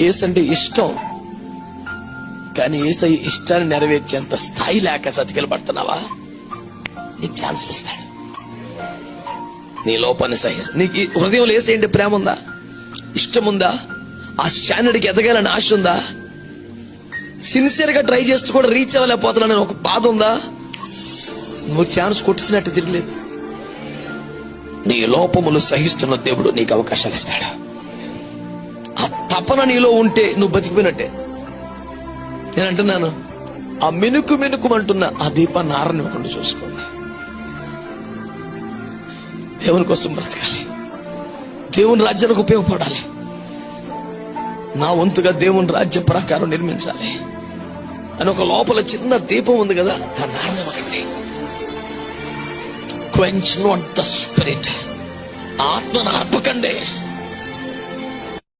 ఏసంటే ఇష్టం, కానీ ఏసై ఇష్టాన్ని నెరవేర్చేంత స్థాయి లేక చతికిల పడుతున్నావా? నీకు ఛాన్స్ ఇస్తాడు. నీ లోపాన్ని నీకు హృదయంలో ఏసైంటే ప్రేమ ఉందా, ఇష్టం ఉందా, ఆ స్టాండర్డ్కి ఎదగాలని ఆశ ఉందా, సిన్సియర్ గా ట్రై చేస్తూ కూడా రీచ్ అవ్వలేకపోతున్నానని ఒక బాధ ఉందా? నువ్వు ఛాన్స్ కొట్టిసినట్టు తిరగలేదు. నీ లోపములు సహిస్తున్న దేవుడు నీకు అవకాశాలు ఇస్తాడు. ఆ తపన నీలో ఉంటే నువ్వు బతికిపోయినట్టే. నేను అంటున్నాను, ఆ మినుకుమంటున్న ఆ దీపాన్ని ఆరనివ్వకుండా చూసుకోండి. దేవుని కోసం బ్రతకాలి, దేవుని రాజ్యానికి ఉపయోగపడాలి. నా వంతుగా దేవుని రాజ్య ప్రకారం నిర్మించాలి అని ఒక లోపల చిన్న దీపం ఉంది కదా, దాన్ని ఆరనివ్వకండి. క్వెంచ్ నాట్ ద స్పిరిట్, ఆత్మను ఆర్పకండి.